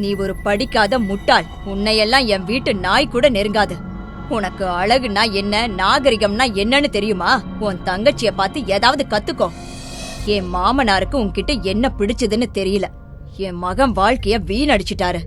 நீ ஒரு படிக்காத முட்டாள். உன்னையெல்லாம் என் வீட்டு நாய் கூட நெருங்காது. உனக்கு அழகுனா என்ன, நாகரிகம்னா என்னன்னு தெரியுமா? உன் தங்கச்சிய பார்த்து ஏதாவது கத்துக்கோ. என் மாமனாருக்கு உன்கிட்ட என்ன பிடிச்சதுன்னு தெரியல. என் மகன் வாழ்க்கைய வீணடிச்சிட்டாரு.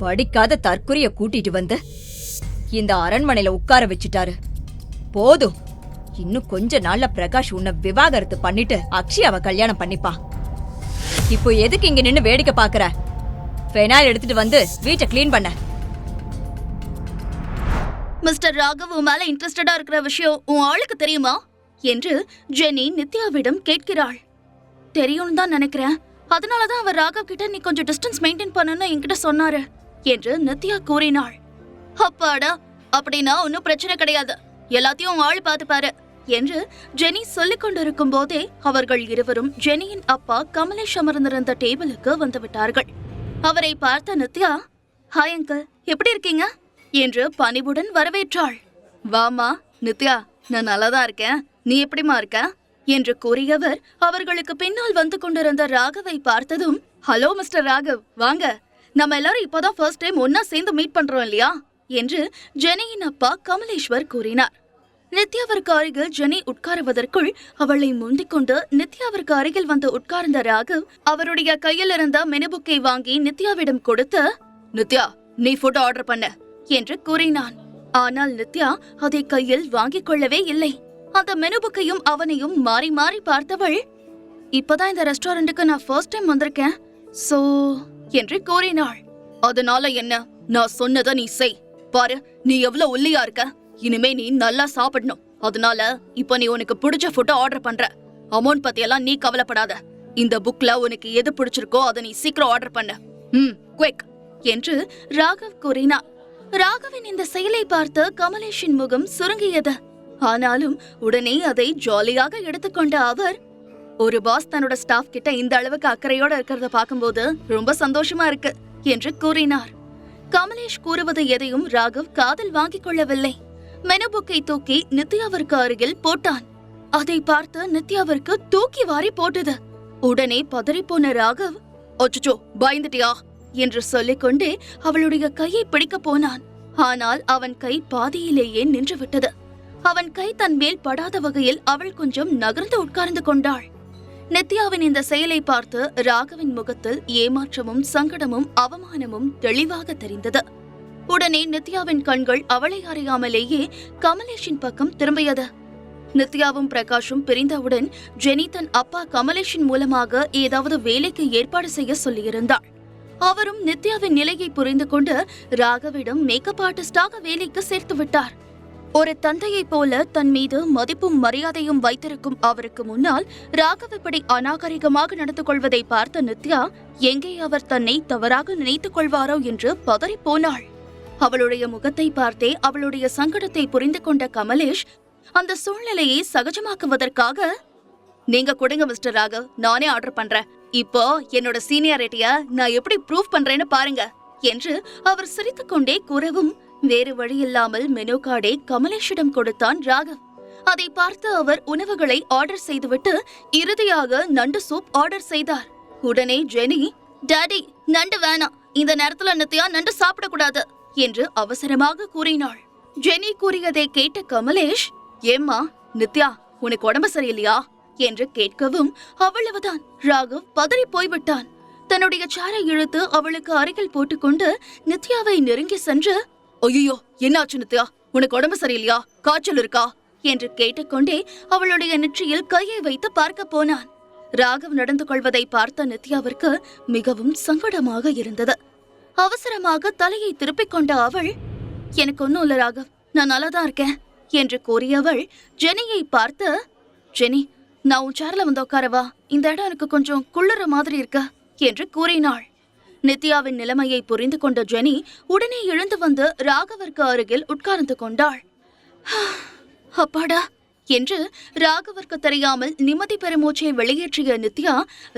படிக்காத தற்குறிய கூட்டிட்டு வந்து இந்த அரண்மனையில உட்கார வச்சுட்டாரு. போதும். இன்னும் கொஞ்ச நாள்ல பிரகாஷ் உன்னை விவாகரத்து பண்ணிட்டு அக்ஷயாவை கல்யாணம் பண்ணிப்பா. இப்போ எதுக்கு இங்க நின்னு வேடிக்கை பாக்குற? ஃபெனாயில் எடுத்துட்டு வந்து வீட்டை கிளீன் பண்ண. மிஸ்டர் ராகவ் மேல இன்ட்ரெஸ்டடா இருக்கிற விஷயம் உன் ஆளுக்கு தெரியுமா என்று ஜெனி நித்யாவிடம் கேட்கிறாள். தெரியும்னு தான் நினைக்கிறேன். அதனாலதான் அவர் ராகவ் கிட்ட நீ கொஞ்சம் டிஸ்டன்ஸ் மெயின்டைன் பண்ணணும்னு என்கிட்ட சொன்னாரு என்று நித்யா கூறினாள். அப்பாடா, அப்படின்னா ஒன்னும் பிரச்சனை கிடையாது, எல்லாத்தையும் உன் ஆள் பாத்துப்பாரு என்று ஜெனி சொல்லிக் கொண்டிருக்கும் போதே அவர்கள் இருவரும் ஜெனியின் அப்பா கமலேஷ் அமர்ந்திருந்த டேபிளுக்கு வந்துவிட்டார்கள். அவரை பார்த்த நித்யா, ஹாய் அங்கிள், எப்படி இருக்கீங்க என்று பணிவுடன் வரவேற்றாள். வாமா நித்யா, நான் நல்லாதான் இருக்கேன், நீ எப்படிமா இருக்க என்று கூறியவர் அவர்களுக்கு பின்னால் வந்து கொண்டிருந்த ராகவை பார்த்ததும், ஹலோ மிஸ்டர் ராகவ், வாங்க, நம்ம எல்லாரும் இப்பதான் ஃபர்ஸ்ட் டைம் ஒன்னா சேர்ந்து மீட் பண்றோம் இல்லையா என்று ஜெனியின் அப்பா கமலேஸ்வர் கூறினார். நித்யாவிற்கு அருகில் ஜெனி உட்காருவதற்குள் அவளை முந்திக் கொண்டு நித்யாவிற்கு அருகில் வந்து உட்கார்ந்த ராகவ் அவருடைய கையில் இருந்த மெனு புக்கை வாங்கி நித்யாவிடம் கொடுத்து, நித்யா, நீ ஃபுட் ஆர்டர் பண்ண என்று கூறினான். ஆனால் நித்யா அதை கையில் வாங்கிக் கொள்ளவே இல்லை. அந்த மெனு புக்கையும் அவனையும் மாறி மாறி பார்த்தவள், இப்பதான் இந்த ரெஸ்டாரண்ட்டுக்கு நான் ஃபர்ஸ்ட் டைம் வந்திருக்கேன் சோ என்று கூறினாள். அதனால என்ன, நான் சொன்னதை நீ செய். பாரு, நீ எவ்வளவு ஒல்லியா இருக்க. இனிமே நீ நல்லா சாப்பிடணும். அதனால இப்ப நீ உனக்கு பிடிச்ச ஃபுட் ஆர்டர் பண்ற. அமௌண்ட் பத்தி எல்லாம் நீ கவலைப்படாத. இந்த புக்ல உனக்கு எது பிடிச்சிருக்கோ அதை நீ சீக்கிரம் ஆர்டர் பண்ண. குவிக் என்று ராகவ் கூறினார். ராகவின் இந்த செயலை பார்த்து கமலேஷின் முகம் சுருங்கியது. ஆனாலும் உடனே அதை ஜாலியாக எடுத்துக்கொண்ட அவர், ஒரு பாஸ் தன்னோட ஸ்டாஃப் கிட்ட இந்த அளவுக்கு அக்கறையோட இருக்கிறத பார்க்கும்போது ரொம்ப சந்தோஷமா இருக்கு என்று கூறினார். கமலேஷ் கூறுவது எதையும் ராகவ் காதில் வாங்கிக் கொள்ளவில்லை. மெனு புக்கை தூக்கி நித்யாவிற்கு அருகில் போட்டான். அதை பார்த்து நித்யாவிற்கு தூக்கி வாரி போட்டது. உடனே பதறிப்போன ராகவ், அச்சோ, பயந்துட்டியா என்று சொல்லிக்கொண்டே அவளுடைய கையை பிடிக்க போனான். ஆனால் அவன் கை பாதியிலேயே நின்றுவிட்டது. அவன் கை தன் மேல் படாத வகையில் அவள் கொஞ்சம் நகர்ந்து உட்கார்ந்து கொண்டாள். நித்யாவின் இந்த செயலை பார்த்து ராகவின் முகத்தில் ஏமாற்றமும் சங்கடமும் அவமானமும் தெளிவாக தெரிந்தது. உடனே நித்யாவின் கண்கள் அவளை அறியாமலேயே கமலேஷின் பக்கம் திரும்பியது. நித்யாவும் பிரகாஷும் பிரிந்தவுடன் ஜெனி தன் அப்பா கமலேஷின் மூலமாக ஏதாவது வேலைக்கு ஏற்பாடு செய்ய சொல்லியிருந்தாள். அவரும் நித்யாவின் நிலையை புரிந்து கொண்டு ராகவிடம் மேக்கப் ஆர்டிஸ்டாக வேலைக்கு சேர்த்து விட்டார். ஒரு தந்தையை போல தன் மீது மதிப்பும் மரியாதையும் வைத்திருக்கும் அவருக்கு முன்னால் ராகவ் இப்படி அநாகரிகமாக நடந்து கொள்வதை பார்த்த நித்யா, எங்கே அவர் தன்னை தவறாக நினைத்துக் கொள்வாரோ என்று பதறி போனாள். அவளுடைய முகத்தை பார்த்தே அவளுடைய சங்கடத்தை புரிந்து கொண்ட கமலேஷ் அந்த சூழ்நிலையை சகஜமாக்குவதற்காக, நீங்க கொடுங்க மிஸ்டர் ராகவ், நானே ஆர்டர் பண்றேன். இப்போ என்னோட சீனியாரிட்டிய நான் எப்படி ப்ரூவ் பண்றேன்னு பாருங்க என்று அவர் சிரித்துக்கொண்டே கூறவும், வேறு வழியில்லாமல் மெனு கார்டை கமலேஷிடம் கொடுத்தான் ராகவ். அதை பார்த்து அவர் உணவுகளை ஆர்டர் செய்துவிட்டு இறுதியாக நண்டு சூப் ஆர்டர் செய்தார். உடனே ஜெனி, டாடி, நண்டு வேணாம், இந்த நேரத்துல நித்யா நண்டு சாப்பிடக்கூடாது என்று அவசரமாக கூறினாள். ஜெனி கூறியதை கேட்ட கமலேஷ், ஏம்மா நித்யா, உனக்கு உடம்பு சரியில்லையா என்று கேட்கவும் அவ்வளவுதான் ராகவ் பதறி போய்விட்டான். தன்னுடைய சாரை இழுத்து அவளுக்கு அருகில் போட்டுக்கொண்டு நித்யாவை நெருங்கி சென்று, ஐயோ, என்னாச்சு நித்யா, உனக்கு உடம்பு சரியில்லையா, காய்ச்சல் இருக்கா என்று கேட்டுக்கொண்டே அவளுடைய நெற்றியில் கையை வைத்து பார்க்க போனான். ராகவ் நடந்து கொள்வதை பார்த்த நித்யாவிற்கு மிகவும் சங்கடமாக இருந்தது. அவசரமாக தலையை திருப்பிக் கொண்ட அவள், எனக்கு ஒன்னும் இல்ல ராகவ், நான் நல்லாதான் இருக்கேன் என்று கூறியவள் ஜெனியை பார்த்து, ஜெனி, நான் உன் சேர்ல வந்து உட்காரவா, இந்த இடம் எனக்கு கொஞ்சம் குளிர மாதிரி இருக்க என்று கூறினாள். நித்யாவின் நிலைமையை புரிந்து கொண்ட ஜெனி உடனே எழுந்து வந்து ராகவிற்கு அருகில் உட்கார்ந்து கொண்டாள். அப்பாடா என்று ராகவிற்கு தெரியாமல் நிம்மதி பெருமூச்சை வெளியேற்றிய நித்யா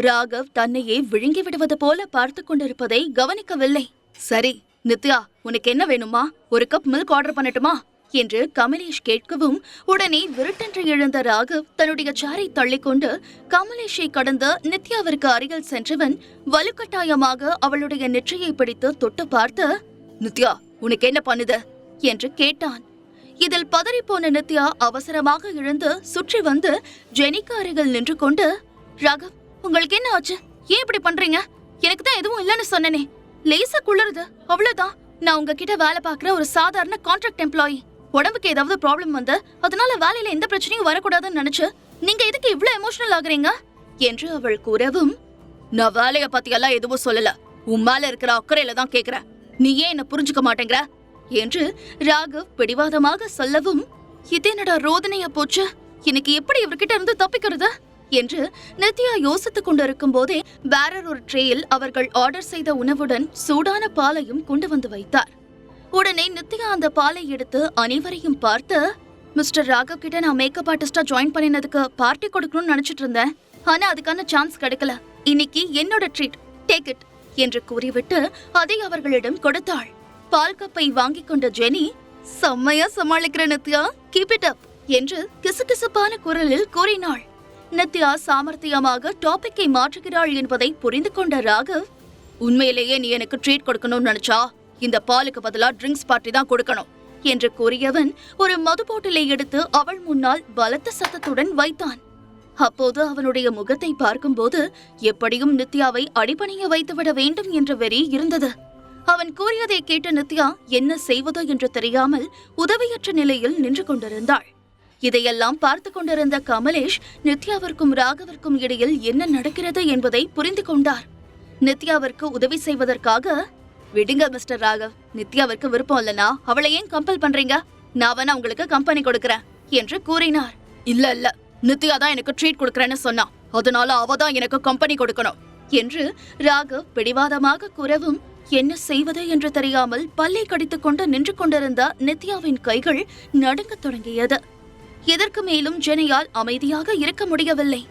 ராகவ் தன்னையே விழுங்கி விடுவது போல பார்த்து கொண்டிருப்பதை கவனிக்கவில்லை. சரி நித்யா, உனக்கு என்ன வேணுமா, ஒரு கப் மில்க் ஆர்டர் பண்ணட்டுமா என்று கமலேஷ் கேட்கவும் உடனே விருட்டென்று எழுந்த ராகவ் தன்னுடைய சேரை தள்ளிக்கொண்டு கமலேஷை கடந்து நித்யாவிற்கு அருகில் சென்றவன் வலுக்கட்டாயமாக அவளுடைய நெற்றியை பிடித்து தொட்டு பார்த்து, நித்யா உனக்கு என்ன பண்ணுது என்று கேட்டான். இதில் பதறிப்போன நித்யா அவசரமாக எழுந்து சுற்றி வந்து ஜெனிக்கு அருகில் நின்று கொண்டு, ராகவ் உங்களுக்கு என்ன ஆச்சு? ஏன் இப்படி பண்றீங்க? எனக்கு தான் எதுவும் இல்லைன்னு சொன்னனே. லேசா குளிருது, அவ்வளவுதான். நான் உங்ககிட்ட வேலை பார்க்குற ஒரு சாதாரண கான்ட்ராக்ட் எம்ப்ளாயி. உடம்புக்கு ஏதாவது ப்ராப்ளம் வந்து அதனால வேலையில எந்த பிரச்சனையும் வரக்கூடாதுன்னு நினைச்சு நீங்க எதுக்கு இவ்ளோ எமோஷனல் ஆகுறீங்க என்று அவள் கூறவும், நான் வேலைய பத்தி எல்லாம் எதுவும் சொல்லல, உன் மேல இருக்கிற அக்கறையில தான் கேக்குறேன். நீ ஏன் என்ன புரிஞ்சுக்க மாட்டேங்கிற என்று ராகவ் பிடிவாதமாக சொல்லவும், இது என்னடா ரோதனையா போச்சு, எனக்கு எப்படி இவர்கிட்ட இருந்து தப்பிக்கிறது என்று நித்யா யோசித்துக் கொண்டிருக்கும் போதே வேறொரு ட்ரேயில் அவர்கள் ஆர்டர் செய்த உணவுடன் சூடான பாலையும் கொண்டு வந்து வைத்தார். உடனே நித்யா அந்த பாலை எடுத்து அனைவரையும் பார்த்து, மிஸ்டர் ராகவ் கிட்ட நான் மேக்கப் ஆர்டிஸ்டா ஜாயின் பண்ணினதுக்கு பார்ட்டி கொடுக்கணும்னு நினைச்சிட்டு இருந்தேன். ஆனா அதுக்கான சான்ஸ் கிடைக்கல. இன்னைக்கு என்னோட ட்ரீட், டேக் இட் என்று கூறிவிட்டு அதை அவர்களிடம் கொடுத்தாள். பால் கப்பை வாங்கி கொண்ட ஜெனி, செம்மையா சமாளிக்கிற நித்யா, கீப் இட் அப் என்று கிசுகிசுப்பான குரலில் கூறினாள். நித்யா சாமர்த்தியமாக டாபிக்கை மாற்றுகிறாள் என்பதை புரிந்து கொண்ட ராகவ், உண்மையிலேயே நீ எனக்கு ட்ரீட் கொடுக்கணும்னு நினைச்சா இந்த பாலுக்கு பதிலா ட்ரிங்க்ஸ் பார்ட்டி தான் கொடுக்கணும் என்று கூறியவன் ஒரு மது பாட்டிலை எடுத்து அவள் முன்னால் பலத்த சத்தத்துடன் வைத்தான். அப்போது அவனுடைய முகத்தை பார்க்கும்போது எப்படியும் நித்யாவை அடிபணிய வைத்துவிட வேண்டும் என்ற வெறி இருந்தது. அவன் கூறியதை கேட்ட நித்யா என்ன செய்வதோ என்று தெரியாமல் உதவியற்ற நிலையில் நின்று கொண்டிருந்தாள். இதையெல்லாம் பார்த்து கொண்டிருந்த கமலேஷ் நித்யாவிற்கும் ராகவிற்கும் இடையில் என்ன நடக்கிறது என்பதை புரிந்து கொண்டார். நித்யாவிற்கு உதவி செய்வதற்காக, விடுங்க மிஸ்டர் ராகவ், நித்யாவிற்கு விருப்பம் இல்லனா அவளை ஏன் கம்பல் பண்றீங்க? நான் வேணா உங்களுக்கு கம்பெனி கொடுக்கறேன் என்று கூறினார். இல்ல நித்யா தான் எனக்கு ட்ரீட் கொடுக்கறேன்னு சொன்னா, அதனால அவ தான் எனக்கு கம்பெனி கொடுக்கணும் என்று ராகவ் பிடிவாதமாக கூறவும், என்ன செய்வது என்று தெரியாமல் பல்லை கடித்துக் கொண்டு நின்று கொண்டிருந்த நித்யாவின் கைகள் நடுங்கத் தொடங்கியது. இதற்கு மேலும் ஜெனியால் அமைதியாக இருக்க முடியவில்லை.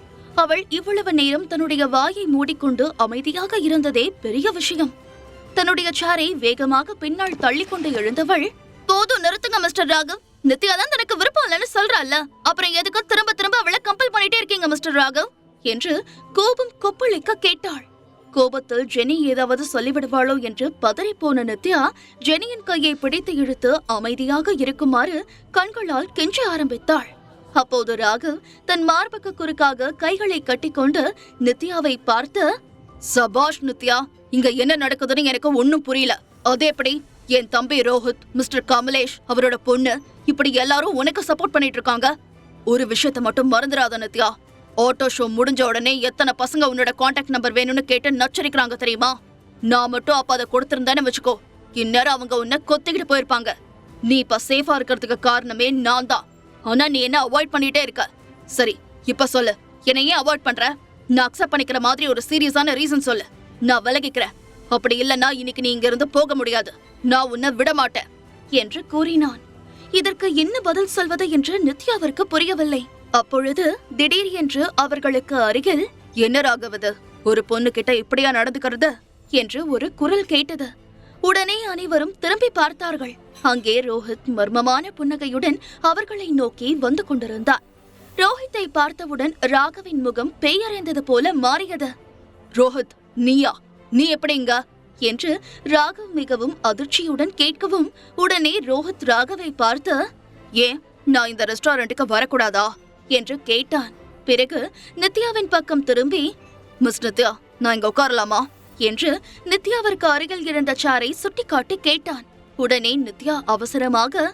அவள் இவ்வளவு நேரம் தன்னுடைய வாயை மூடிக்கொண்டு அமைதியாக இருந்ததே பெரிய விஷயம். தன்னுடைய சேரை வேகமாக பின்னால் தள்ளிக்கொண்டு எழுந்தவள், போதும் நிறுத்துங்க மிஸ்டர் ராகவ், நித்யா தான் தனக்கு விருப்பம் இல்லைன்னு சொல்றாள்ல, அப்புறம் எதுக்கு திரும்ப திரும்ப அவளை கம்பல் பண்ணிட்டே இருக்கீங்க மிஸ்டர் ராகவ் என்று கோபம் கொப்பளிக்க கேட்டாள். கோபத்தில் ஜெனி ஏதாவது சொல்லிவிடுவாளோ என்று பதறிப்போன நித்யா ஜெனியின் கையை பிடித்து இழுத்து அமைதியாக இருக்குமாறு கண்களால் கெஞ்ச ஆரம்பித்தாள். அப்போது ராகவ் தன் மார்புக்கு குறுக்காக கைகளை கட்டிக்கொண்டு நித்யாவை பார்த்து, சபாஷ் நித்யா, இங்க என்ன நடக்குதுன்னு எனக்கு ஒன்னும் புரியல. அது எப்படி என் தம்பி ரோஹித், மிஸ்டர் கமலேஷ், அவரோட பொண்ணு, இப்படி எல்லாரும் உனக்கு சப்போர்ட் பண்ணிட்டு இருக்காங்க. ஒரு விஷயத்தை மட்டும் மறந்துடாத நித்யா, ஆட்டோ ஷோ முடிஞ்ச உடனே எத்தனை பசங்க உன்னோட கான்டாக்ட் நம்பர் வேணும்னு கேட்டு நச்சரிக்கிறாங்க தெரியுமா? நான் மட்டும் அப்ப அதை கொடுத்திருந்தேன்னு வச்சுக்கோ, இந்நேரம் அவங்க உன்னை கொத்திக்கிட்டு போயிருப்பாங்க. நீ இப்ப சேஃபா இருக்கிறதுக்கு காரணமே நான் தான். ஆனா நீ என்ன அவாய்ட் பண்ணிட்டே இருக்க. சரி, இப்ப சொல்லு, என்னை ஏன் அவாய்ட் பண்ற? நான் அக்செப்ட் பண்ணிக்கிற மாதிரி ஒரு சீரியஸான ரீசன் சொல்லு, நான் விலகிக்கிறேன். அப்படி இல்லைன்னா இன்னைக்கு நீ இங்க இருந்து போக முடியாது, நான் உன்னை விட மாட்டேன் என்று கூறினான். இதற்கு என்ன பதில் சொல்வது என்று நித்யாவிற்கு புரியவில்லை. அப்பொழுது திடீர் என்று அவர்களுக்கு அருகில், என்ன ராகவது, ஒரு பொண்ணு கிட்ட இப்படியா நடந்துக்கிறது என்று ஒரு குரல் கேட்டது. உடனே அனைவரும் திரும்பி பார்த்தார்கள். அங்கே ரோஹித் மர்மமான புன்னகையுடன் அவர்களை நோக்கி வந்து கொண்டிருந்தார். ரோஹித்தை பார்த்தவுடன் ராகவின் முகம் பேயறைந்தது போல மாறியது. ரோஹித், நீயா? நீ எப்படி இங்க என்று ராகவ் மிகவும் அதிர்ச்சியுடன் கேட்கவும், உடனே ரோஹித் ராகவை பார்த்து, ஏன் நான் இந்த ரெஸ்டாரண்ட்டுக்கு வரக்கூடாதா என்று கேட்டான். பிறகு நித்யாவின் பக்கம் திரும்பி, மிஸ் நித்யா, நான் இங்க உட்காரலாமா என்று நித்யாவிற்கு அருகில் இருந்த சேரை சுட்டிக்காட்டி கேட்டான். உடனே நித்யா அவசரமாக,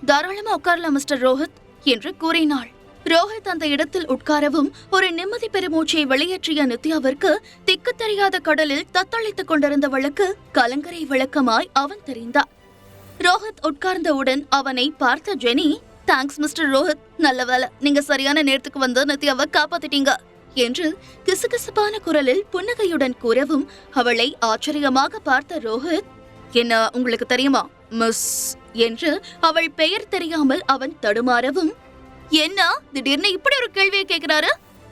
தாராளமா உட்காரலாம் மிஸ்டர் ரோஹித் என்று கூறினாள். ரோஹித் அந்த இடத்தில் உட்காரவும் ஒரு நிம்மதி பெருமூச்சை வெளியேற்றிய நித்யாவிற்கு திக்கு தெரியாத கடலில் தத்தளித்துக் கொண்டிருந்தவளுக்கு கலங்கரை விளக்கமாய் அவன் தெரிந்தான். ரோஹித் உட்கார்ந்தவுடன் அவனை பார்த்த ஜெனி, தேங்க்ஸ் மிஸ்டர் ரோஹித், நல்ல வேலை, நீங்க சரியான நேரத்துக்கு வந்து நித்யாவை காப்பாத்திட்டீங்க என்று கிசுகிசுப்பான குரலில் புன்னகையுடன் கூறவும், அவளை ஆச்சரியமாக பார்த்த ரோஹித், என்ன உங்களுக்கு தெரியுமா மிஸ் என்று அவள் பெயர் தெரியாமல் அவன் தடுமாறவும், என்ன திடீர்னு இப்படி ஒரு கேள்வியை கேட்கிறாரு?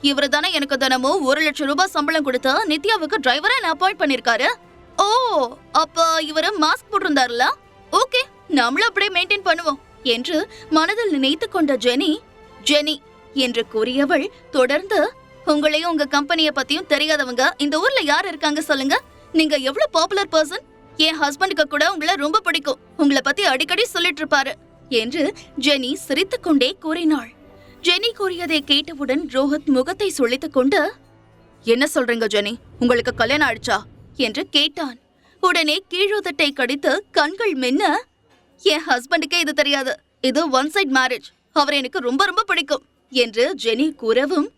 இவரு தானே எனக்கு தினமும் 1 லட்சம் ரூபாய் சம்பளம் கொடுத்து நித்யாவுக்கு டிரைவரா அப்பாயிண்ட் பண்ணிருக்காரு. ஓ, அப்ப இவரு மாஸ்க் போட்டிருந்தாருல? ஓகே, நம்மளும் அப்படியே மெயின்டைன் பண்ணுவோம் என்று மனதில் நினைத்து கொண்ட ஜெனி ஜெனி என்று கூறியவள் தொடர்ந்து, உங்களையும் உங்க கம்பெனிய பத்தியும் தெரியாதவங்க இந்த ஊர்ல யார் இருக்காங்க சொல்லுங்க. நீங்க எவ்வளவு பாப்புலர் பர்சன். என் ஹஸ்பண்டுக்கு கூட உங்களை ரொம்ப பிடிக்கும். உங்களை பத்தி அடிக்கடி சொல்லிட்டு இருப்பாரு என்று ஜெனி சிரித்துக்கொண்டே கூறினாள். ஜெனி கூறியதை கேட்டவுடன் ரோஹித் முகத்தை சுளித்துக் கொண்டு, என்ன சொல்றீங்க ஜெனி, உங்களுக்கு கல்யாணம் ஆயிடுச்சா என்று கேட்டான். உடனே கீழுதட்டை கடித்து கண்கள் மென்ன, என் ஹஸ்பண்டுக்கே இது தெரியாது. இது ஒன் சைட் மேரேஜ். அவர் எனக்கு ரொம்ப ரொம்ப பிடிக்கும் என்று ஜெனி கூறவும்,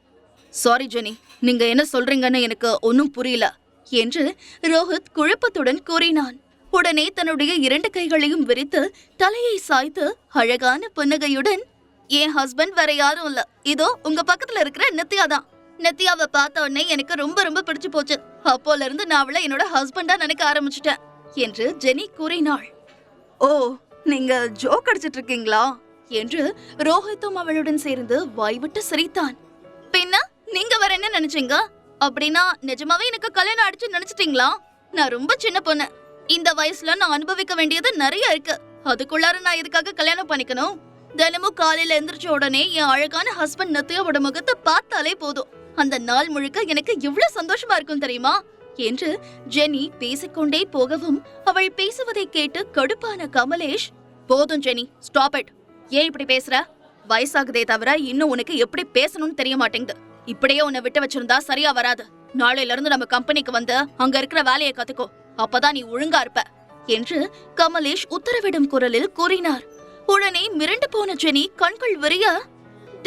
சாரி ஜெனி, நீங்க என்ன சொல்றீங்கன்னு எனக்கு ஒன்னும் புரியல என்று ரோஹித் குழப்பத்துடன் கூறினான். உடனே தன்னுடைய 2 கைகளையும் விரித்து தலையை சாய்த்து அழகான புன்னகையுடன், என் ஹஸ்பண்ட் வேற யாரும் இல்ல, இதோ உங்க பக்கத்துல இருக்கிற நித்யா தான். நித்யாவை பார்த்த உடனே எனக்கு ரொம்ப ரொம்ப பிடிச்சு போச்சு. அப்போல இருந்து நான் அவளை என்னோட ஹஸ்பண்டா நினைக்க ஆரம்பிச்சிட்டேன் என்று ஜெனி கூறினாள். ஓ, நீங்க ஜோக் அடிச்சிட்டு இருக்கீங்களா என்று ரோஹித்தும் அவளுடன் சேர்ந்து வாய்விட்டு சிரித்தான். பின்ன நீங்க வேற என்ன நினைச்சீங்க? அப்படின்னா நிஜமாவே எனக்கு கல்யாணம் ஆயிடுச்சு நினைச்சிட்டீங்களா? நான் ரொம்ப சின்ன பொண்ணு. இந்த வயசுல நான் அனுபவிக்க வேண்டியது நிறைய இருக்கு. அதுக்குள்ளார நான் இதுக்காக கல்யாணம் பண்ணிக்கணும்? தினமும் காலையில எந்திரிச்ச உடனே என் அழகான ஹஸ்பண்ட் நித்யாவோட முகத்தை பார்த்தாலே போதும். அந்த நாள் முழுக்க எனக்கு எவ்வளவு சந்தோஷமா இருக்கும் தெரியுமா என்று ஜெனி பேசிக்கொண்டே போகவும் அவள் பேசுவதை கேட்டு கடுப்பான கமலேஷ், போதும் ஜெனி, ஸ்டாப் இட். ஏன் இப்படி பேசுற? வயசாகுதே தவிர இன்னும் உனக்கு எப்படி பேசணும்னு தெரிய மாட்டேங்குது. இப்படியே உன்னை விட்டு வச்சிருந்தா சரியா வராது. நாளையில இருந்து நம்ம கம்பெனிக்கு வந்து அங்க இருக்கிற வேலையை கத்துக்கோ. அப்பதான் நீ ஒழுங்கா இருப்ப என்று கமலேஷ் உத்தரவிடும் குரலில் கூறினார். உடனே மிரண்டு போன ஜெனி கண்கள் விரிய,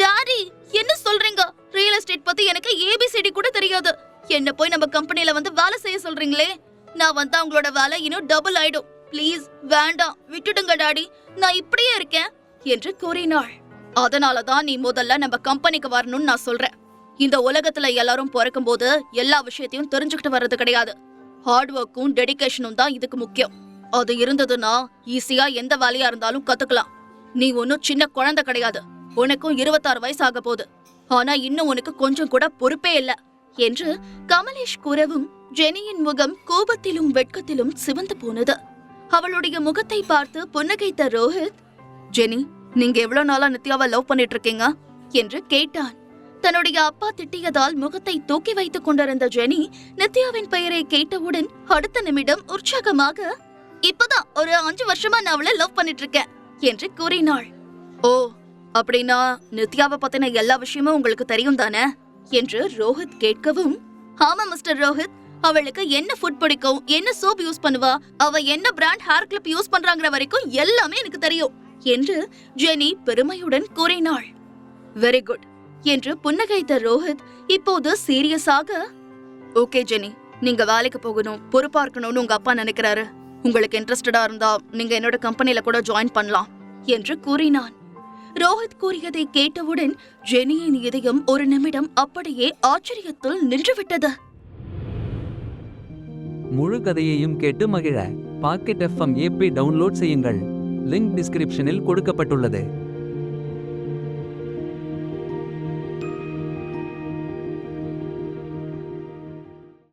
டாடி என்ன சொல்றீங்க? ரியல் எஸ்டேட் பத்தி எனக்கு ஏபிசிடி கூட தெரியாது. என்ன போய் நம்ம கம்பெனில வந்து வேலை செய்ய சொல்றீங்களே? நான் வந்தா உங்களோட வேலை இன்னும் டபுள் ஆயிடும். ப்ளீஸ் வேண்டாம், விட்டுடுங்க டாடி, நான் இப்படியே இருக்கேன் என்று கூறினாள். அதனாலதான் நீ முதல்ல நம்ம கம்பெனிக்கு வரணும்னு நான் சொல்றேன். இந்த உலகத்துல எல்லாரும் பிறக்கும் போது எல்லா விஷயத்தையும் தெரிஞ்சுக்கிட்டு வர்றது கிடையாது. ஹார்ட் ஒர்க்கும் டெடிகேஷனும் தான் இதுக்கு முக்கியம். அது இருந்ததுன்னா ஈஸியா எந்த வேலையா இருந்தாலும் கத்துக்கலாம். நீ ஒன்னும் சின்ன குழந்தை கிடையாது. உனக்கும் 26 வயசு ஆக போகுது. ஆனா இன்னும் உனக்கு கொஞ்சம் கூட பொறுப்பே இல்ல என்று கமலேஷ் கூறவும் ஜெனியின் முகம் கோபத்திலும் வெட்கத்திலும் சிவந்து போனது. அவளுடைய முகத்தை பார்த்து புன்னகைத்த ரோஹித், ஜெனி, நீங்க எவ்வளவு நாளா நித்யாவை லவ் பண்ணிட்டு இருக்கீங்க என்று கேட்டான். தன்னுடைய அப்பா திட்டியதால் முகத்தை தூக்கி வைத்துக் கொண்டிருந்த ஜெனி நித்யாவின் பெயரை கேட்டவுடன் அடுத்த நிமிடம் உற்சாகமாக, இப்பதான் ஒரு 5 வருஷமா நான் அவளை லவ் பண்ணிட்டு இருக்கேன் என்று கூறினாள். ஓ, அப்படின்னா நித்யாவை பத்தின எல்லா விஷயமும் உங்களுக்கு தெரியும் தானே என்று ரோஹித் கேட்கவும், ஆமா மிஸ்டர் ரோஹித், அவளுக்கு என்ன ஃபுட் பிடிக்கும், என்ன சோப் யூஸ் பண்ணுவா, அவ என்ன பிராண்ட் ஹேர் கிளிப் யூஸ் பண்றாங்கிற வரைக்கும் எல்லாமே எனக்கு தெரியும் என்று ஜெனி பெருமையுடன் கூறினாள். வெரி குட் என்று புன்னகைத்த ரோஹித் இப்போது சீரியஸாக, ஓகே ஜெனி, நீங்க வேலைக்கு போகணும், பொறுப்பா இருக்கணும்னு உங்க அப்பா நினைக்கிறாரு. உங்களுக்கு இன்ட்ரெஸ்டடா இருந்தா நீங்க என்னோட கம்பெனில கூட ஜாயின் பண்ணலாம் என்று கூறினான். ரோஹித் கூறியதை கேட்டவுடன் ஜெனியின் இதயம் ஒரு நிமிடம் அப்படியே ஆச்சரியத்தில் நின்றுவிட்டது. முழு கதையையும் கேட்டு மகிழ பாக்கெட் FM ஆப்பை டவுன்லோட் செய்யுங்கள். லிங்க் டிஸ்கிரிப்ஷனில் கொடுக்கப்பட்டுள்ளது.